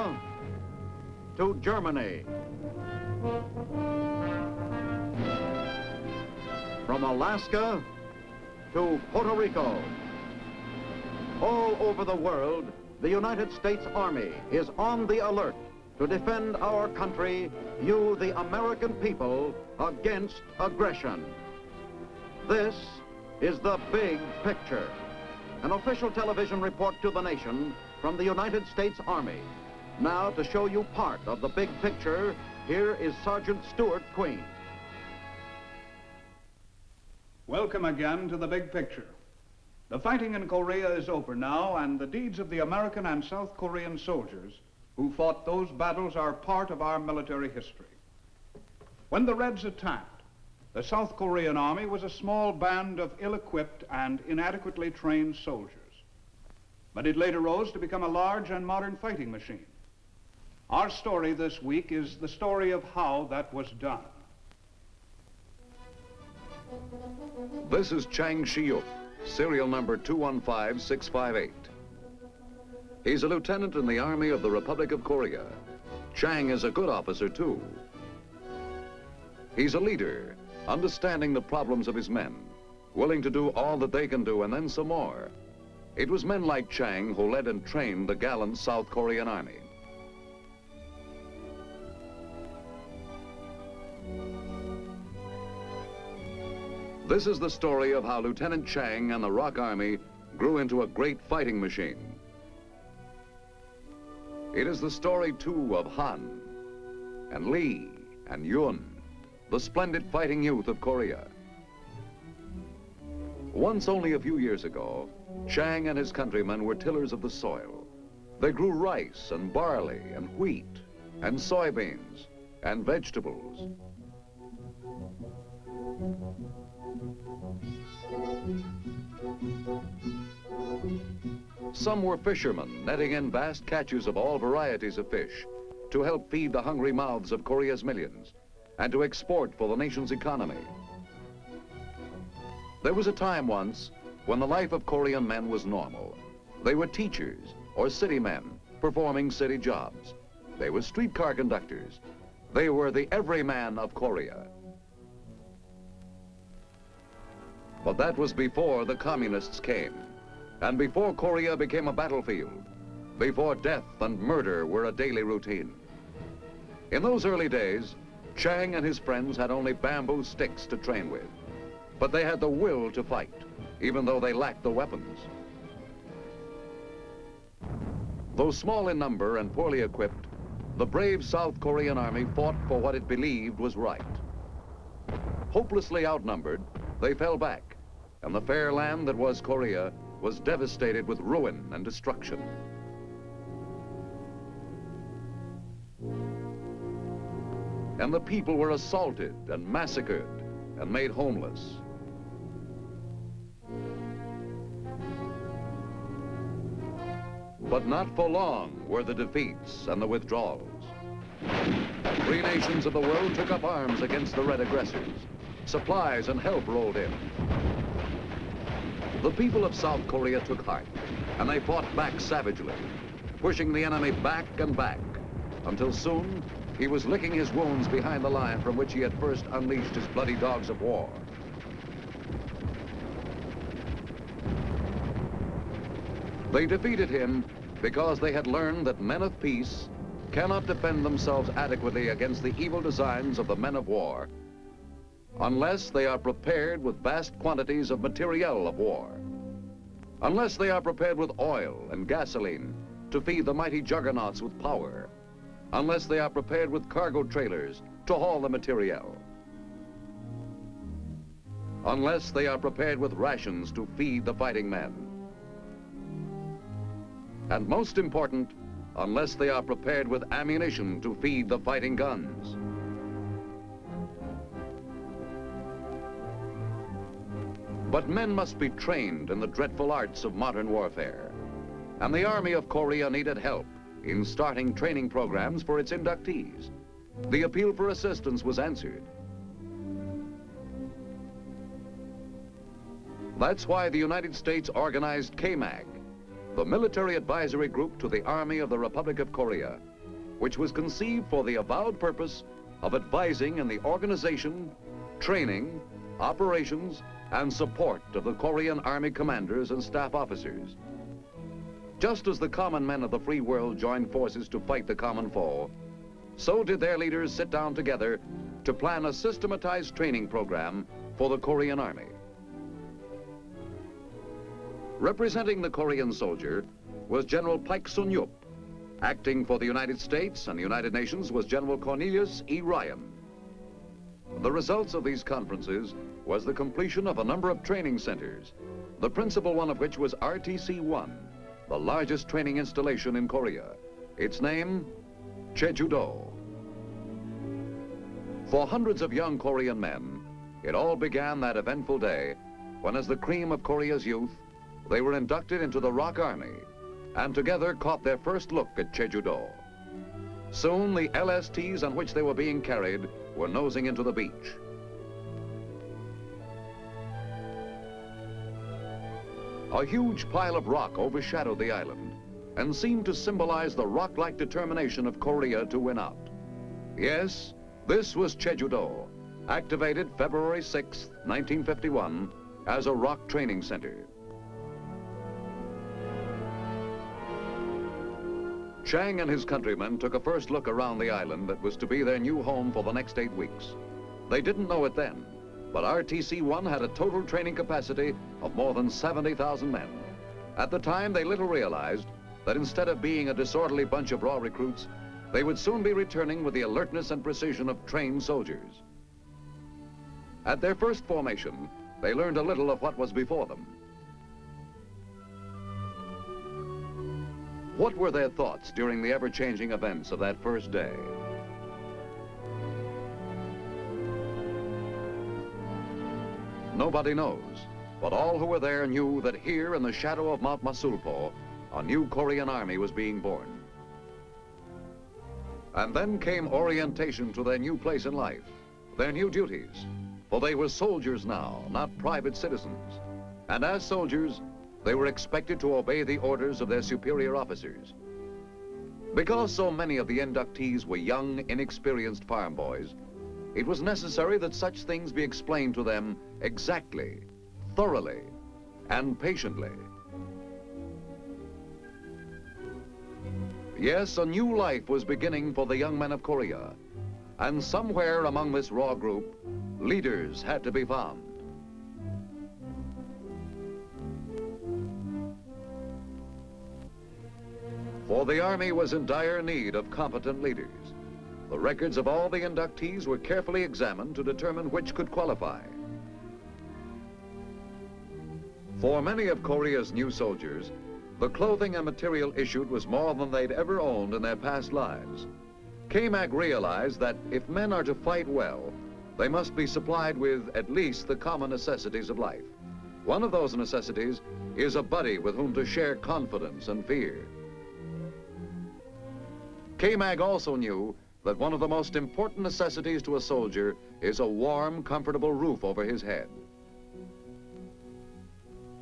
China to Germany. From Alaska to Puerto Rico. All over the world, the United States Army is on the alert to defend our country, you, the American people, against aggression. This is the big picture. An official television report to the nation from the United States Army. Now, to show you part of the big picture, here is Sergeant Stuart Queen. Welcome again to the big picture. The fighting in Korea is over now, and the deeds of the American and South Korean soldiers who fought those battles are part of our military history. When the Reds attacked, the South Korean army was a small band of ill-equipped and inadequately trained soldiers. But it later rose to become a large and modern fighting machine. Our story this week is the story of how that was done. This is Chang Shi-yuk, serial number 215658. He's a lieutenant in the Army of the Republic of Korea. Chang is a good officer, too. He's a leader, understanding the problems of his men, willing to do all that they can do and then some more. It was men like Chang who led and trained the gallant South Korean Army. This is the story of how Lieutenant Chang and the ROK Army grew into a great fighting machine. It is the story, too, of Han and Lee and Yun, the splendid fighting youth of Korea. Once, only a few years ago, Chang and his countrymen were tillers of the soil. They grew rice and barley and wheat and soybeans and vegetables. Some were fishermen, netting in vast catches of all varieties of fish to help feed the hungry mouths of Korea's millions and to export for the nation's economy. There was a time once when the life of Korean men was normal. They were teachers or city men performing city jobs. They were streetcar conductors. They were the everyman of Korea. But that was before the communists came, and before Korea became a battlefield, before death and murder were a daily routine. In those early days, Chang and his friends had only bamboo sticks to train with, but they had the will to fight, even though they lacked the weapons. Though small in number and poorly equipped, the brave South Korean army fought for what it believed was right. Hopelessly outnumbered, they fell back, and the fair land that was Korea was devastated with ruin and destruction. And the people were assaulted and massacred and made homeless. But not for long were the defeats and the withdrawals. Free nations of the world took up arms against the red aggressors. Supplies and help rolled in. The people of South Korea took heart, and they fought back savagely, pushing the enemy back and back, until soon he was licking his wounds behind the line from which he had first unleashed his bloody dogs of war. They defeated him because they had learned that men of peace cannot defend themselves adequately against the evil designs of the men of war unless they are prepared with vast quantities of materiel of war, unless they are prepared with oil and gasoline to feed the mighty juggernauts with power, unless they are prepared with cargo trailers to haul the materiel, unless they are prepared with rations to feed the fighting men, and most important, unless they are prepared with ammunition to feed the fighting guns. But men must be trained in the dreadful arts of modern warfare, and the Army of Korea needed help in starting training programs for its inductees. The appeal for assistance was answered. That's why the United States organized KMAG, the military advisory group to the Army of the Republic of Korea, which was conceived for the avowed purpose of advising in the organization, training, operations, and support of the Korean Army commanders and staff officers. Just as the common men of the free world joined forces to fight the common foe, so did their leaders sit down together to plan a systematized training program for the Korean Army. Representing the Korean soldier was General Paik Sun-yup. Acting for the United States and the United Nations was General Cornelius E. Ryan. The results of these conferences was the completion of a number of training centers, the principal one of which was RTC-1, the largest training installation in Korea. Its name, Jeju-do. For hundreds of young Korean men, it all began that eventful day when, as the cream of Korea's youth, they were inducted into the ROK Army and together caught their first look at Jeju-do. Soon, the LSTs on which they were being carried were nosing into the beach. A huge pile of rock overshadowed the island and seemed to symbolize the rock-like determination of Korea to win out. Yes, this was Jeju-do, activated February 6, 1951, as a ROK training center. Chang and his countrymen took a first look around the island that was to be their new home for the next 8 weeks. They didn't know it then, but RTC-1 had a total training capacity of more than 70,000 men. At the time, they little realized that instead of being a disorderly bunch of raw recruits, they would soon be returning with the alertness and precision of trained soldiers. At their first formation, they learned a little of what was before them. What were their thoughts during the ever-changing events of that first day? Nobody knows, but all who were there knew that here in the shadow of Mount Masulpo, a new Korean army was being born. And then came orientation to their new place in life, their new duties, for they were soldiers now, not private citizens. And as soldiers, they were expected to obey the orders of their superior officers. Because so many of the inductees were young, inexperienced farm boys, it was necessary that such things be explained to them exactly, thoroughly, and patiently. Yes, a new life was beginning for the young men of Korea, and somewhere among this raw group, leaders had to be found. For the Army was in dire need of competent leaders. The records of all the inductees were carefully examined to determine which could qualify. For many of Korea's new soldiers, the clothing and material issued was more than they'd ever owned in their past lives. KMAG realized that if men are to fight well, they must be supplied with at least the common necessities of life. One of those necessities is a buddy with whom to share confidence and fear. KMAG also knew that one of the most important necessities to a soldier is a warm, comfortable roof over his head.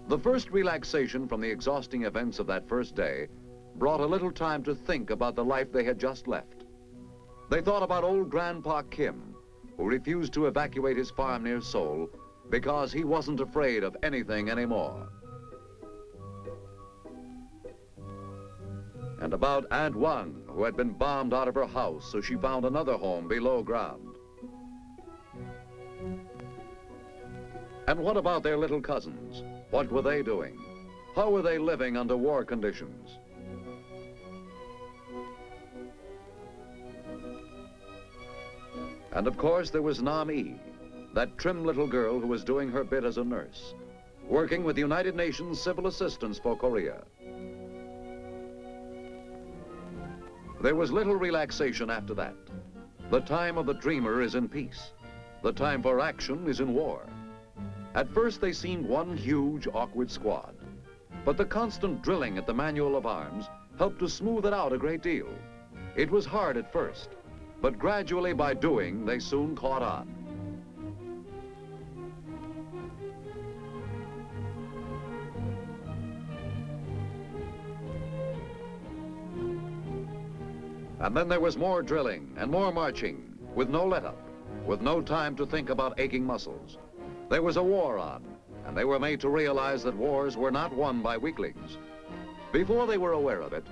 The first relaxation from the exhausting events of that first day brought a little time to think about the life they had just left. They thought about old Grandpa Kim, who refused to evacuate his farm near Seoul because he wasn't afraid of anything anymore. And about Aunt Wang, who had been bombed out of her house, so she found another home below ground. And what about their little cousins? What were they doing? How were they living under war conditions? And of course there was Nam E, that trim little girl who was doing her bit as a nurse, working with the United Nations Civil Assistance for Korea. There was little relaxation after that. The time of the dreamer is in peace. The time for action is in war. At first they seemed one huge, awkward squad. But the constant drilling at the manual of arms helped to smooth it out a great deal. It was hard at first, but gradually by doing, they soon caught on. And then there was more drilling and more marching, with no let-up, with no time to think about aching muscles. There was a war on, and they were made to realize that wars were not won by weaklings. Before they were aware of it,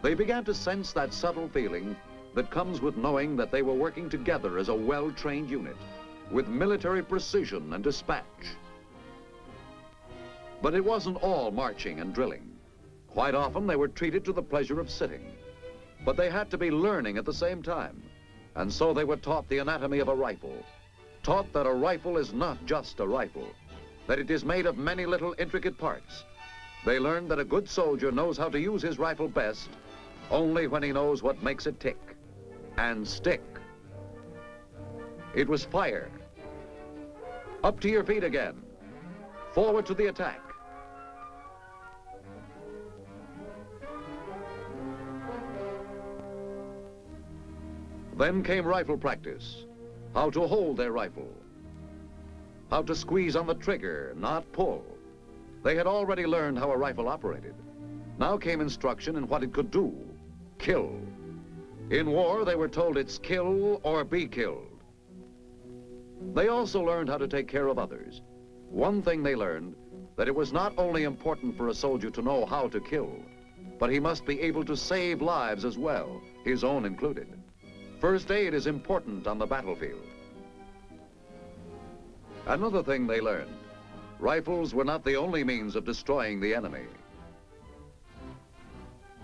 they began to sense that subtle feeling that comes with knowing that they were working together as a well-trained unit, with military precision and dispatch. But it wasn't all marching and drilling. Quite often they were treated to the pleasure of sitting. But they had to be learning at the same time. And so they were taught the anatomy of a rifle, taught that a rifle is not just a rifle, that it is made of many little intricate parts. They learned that a good soldier knows how to use his rifle best only when he knows what makes it tick and stick. It was fire. Up to your feet again. Forward to the attack. Then came rifle practice. How to hold their rifle. How to squeeze on the trigger, not pull. They had already learned how a rifle operated. Now came instruction in what it could do. Kill. In war, they were told it's kill or be killed. They also learned how to take care of others. One thing they learned, that it was not only important for a soldier to know how to kill, but he must be able to save lives as well, his own included. First aid is important on the battlefield. Another thing they learned, rifles were not the only means of destroying the enemy.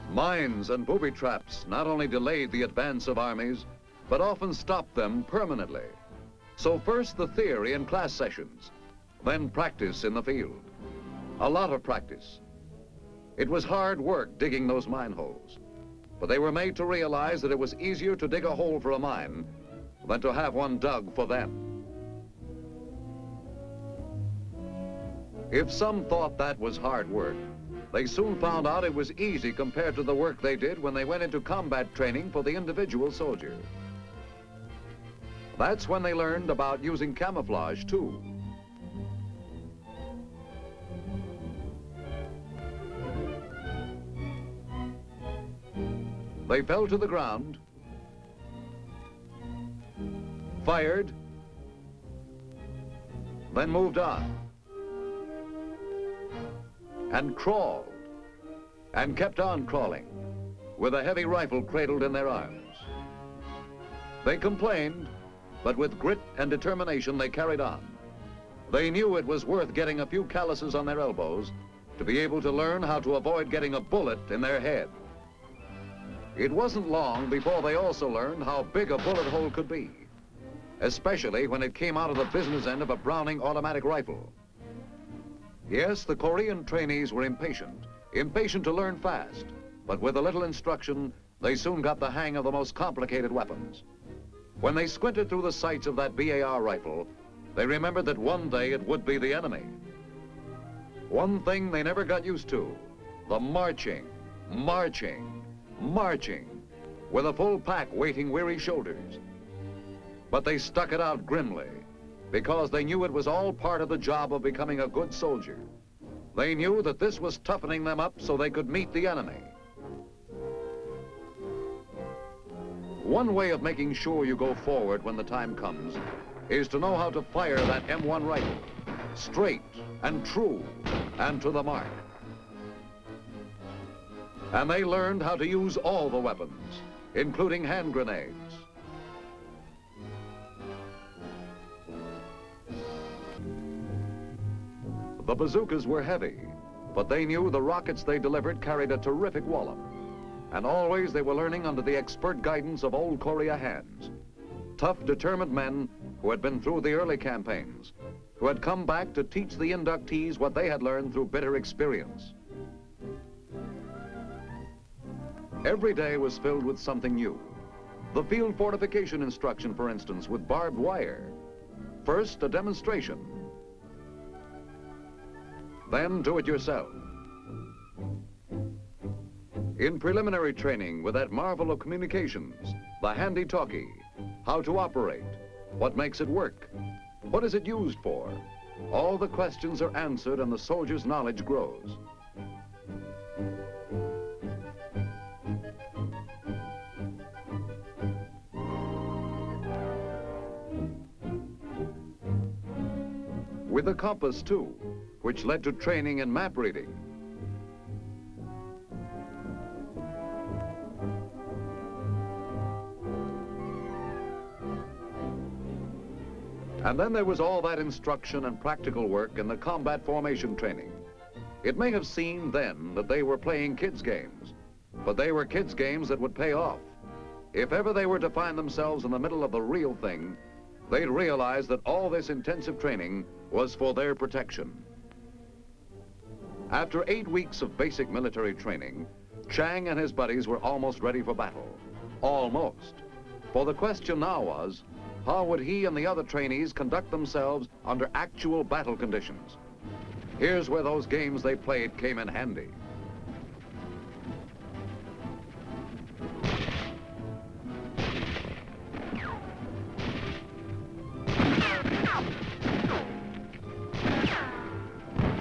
Mines and booby traps not only delayed the advance of armies, but often stopped them permanently. So first the theory in class sessions, then practice in the field. A lot of practice. It was hard work digging those mine holes. But they were made to realize that it was easier to dig a hole for a mine than to have one dug for them. If some thought that was hard work, they soon found out it was easy compared to the work they did when they went into combat training for the individual soldier. That's when they learned about using camouflage, too. They fell to the ground, fired, then moved on, and crawled, and kept on crawling, with a heavy rifle cradled in their arms. They complained, but with grit and determination they carried on. They knew it was worth getting a few calluses on their elbows to be able to learn how to avoid getting a bullet in their head. It wasn't long before they also learned how big a bullet hole could be, especially when it came out of the business end of a Browning automatic rifle. Yes, the Korean trainees were impatient to learn fast, but with a little instruction, they soon got the hang of the most complicated weapons. When they squinted through the sights of that BAR rifle, they remembered that one day it would be the enemy. One thing they never got used to, the marching, with a full pack weighting weary shoulders. But they stuck it out grimly, because they knew it was all part of the job of becoming a good soldier. They knew that this was toughening them up so they could meet the enemy. One way of making sure you go forward when the time comes is to know how to fire that M1 rifle, straight and true and to the mark. And they learned how to use all the weapons, including hand grenades. The bazookas were heavy, but they knew the rockets they delivered carried a terrific wallop. And always they were learning under the expert guidance of old Korea hands. Tough, determined men who had been through the early campaigns, who had come back to teach the inductees what they had learned through bitter experience. Every day was filled with something new. The field fortification instruction, for instance, with barbed wire. First, a demonstration. Then do it yourself. In preliminary training with that marvel of communications, the handy-talkie, how to operate, what makes it work, what is it used for? All the questions are answered and the soldier's knowledge grows. with a compass too, which led to training in map reading. And then there was all that instruction and practical work in the combat formation training. It may have seemed then that they were playing kids' games, but they were kids' games that would pay off. If ever they were to find themselves in the middle of the real thing, they'd realize that all this intensive training was for their protection. After 8 weeks of basic military training, Chang and his buddies were almost ready for battle. Almost. For the question now was, how would he and the other trainees conduct themselves under actual battle conditions? Here's where those games they played came in handy.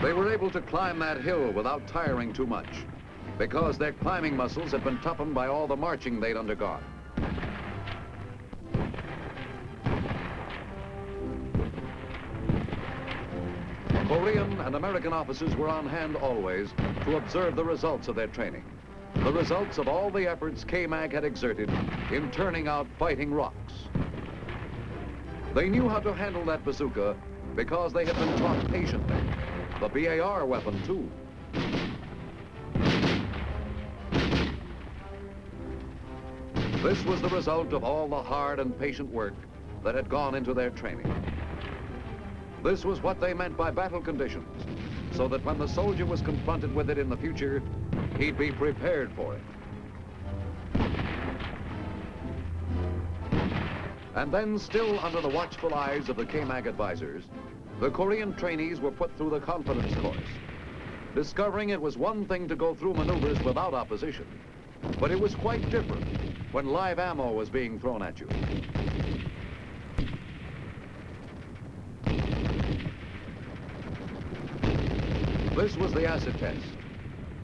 They were able to climb that hill without tiring too much, because their climbing muscles had been toughened by all the marching they'd undergone. Korean and American officers were on hand always to observe the results of their training, the results of all the efforts KMAG had exerted in turning out fighting ROKs. They knew how to handle that bazooka because they had been taught patiently. The BAR weapon, too. This was the result of all the hard and patient work that had gone into their training. This was what they meant by battle conditions, so that when the soldier was confronted with it in the future, he'd be prepared for it. And then, still under the watchful eyes of the KMAG advisors, the Korean trainees were put through the confidence course, discovering it was one thing to go through maneuvers without opposition, but it was quite different when live ammo was being thrown at you. This was the acid test.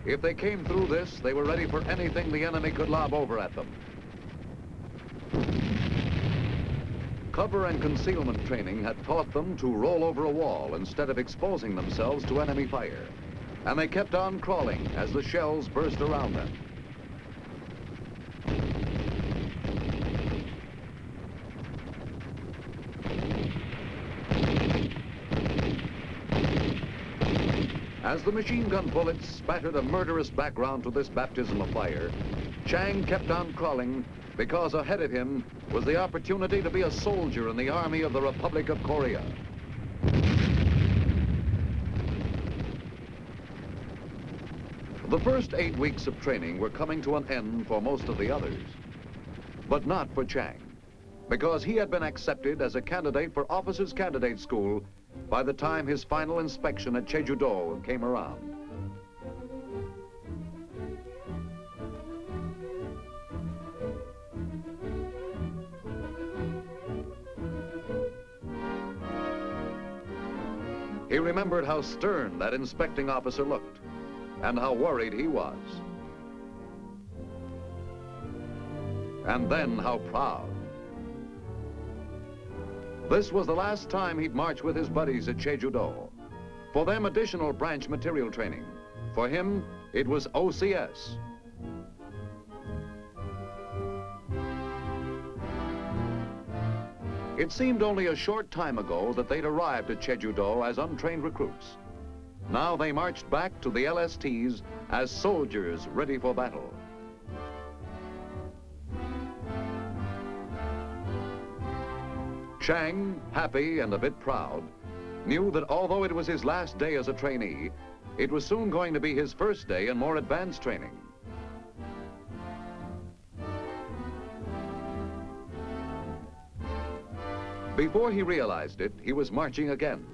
If they came through this, they were ready for anything the enemy could lob over at them. Cover and concealment training had taught them to roll over a wall instead of exposing themselves to enemy fire. And they kept on crawling as the shells burst around them. As the machine gun bullets spattered a murderous background to this baptism of fire, Chang kept on crawling because ahead of him was the opportunity to be a soldier in the Army of the Republic of Korea. The first 8 weeks of training were coming to an end for most of the others, but not for Chang, because he had been accepted as a candidate for Officers Candidate School by the time his final inspection at Jeju-do came around. He remembered how stern that inspecting officer looked and how worried he was. And then how proud. This was the last time he'd march with his buddies at Jeju-do. For them, additional branch material training. For him, it was OCS. It seemed only a short time ago that they'd arrived at Jeju-do as untrained recruits. Now they marched back to the LSTs as soldiers ready for battle. Chang, happy and a bit proud, knew that although it was his last day as a trainee, it was soon going to be his first day in more advanced training. Before he realized it, he was marching again,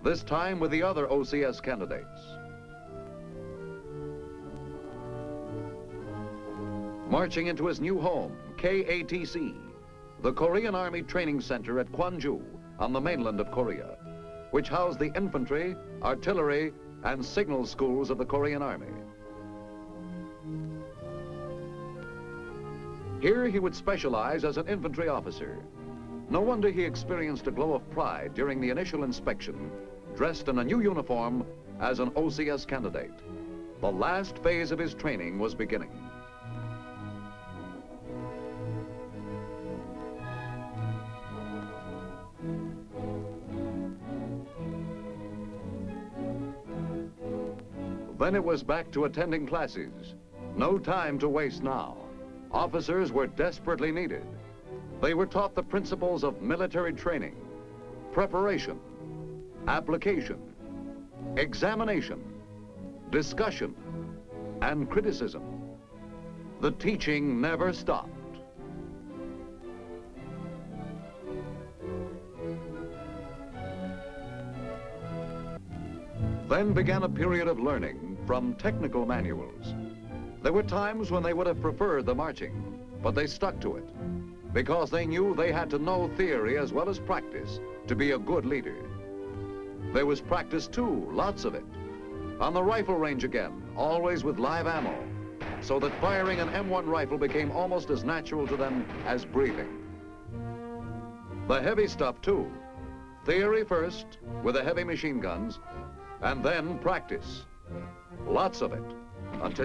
this time with the other OCS candidates. Marching into his new home, KATC, the Korean Army Training Center at Gwangju on the mainland of Korea, which housed the infantry, artillery, and signal schools of the Korean Army. Here he would specialize as an infantry officer. No wonder he experienced a glow of pride during the initial inspection dressed in a new uniform as an OCS candidate. The last phase of his training was beginning. Then it was back to attending classes. No time to waste now. Officers were desperately needed. They were taught the principles of military training, preparation, application, examination, discussion, and criticism. The teaching never stopped. Then began a period of learning from technical manuals. There were times when they would have preferred the marching, but they stuck to it because they knew they had to know theory as well as practice to be a good leader. There was practice too, lots of it. On the rifle range again, always with live ammo, so that firing an M1 rifle became almost as natural to them as breathing. The heavy stuff too. Theory first with the heavy machine guns, and then practice. Lots of it, until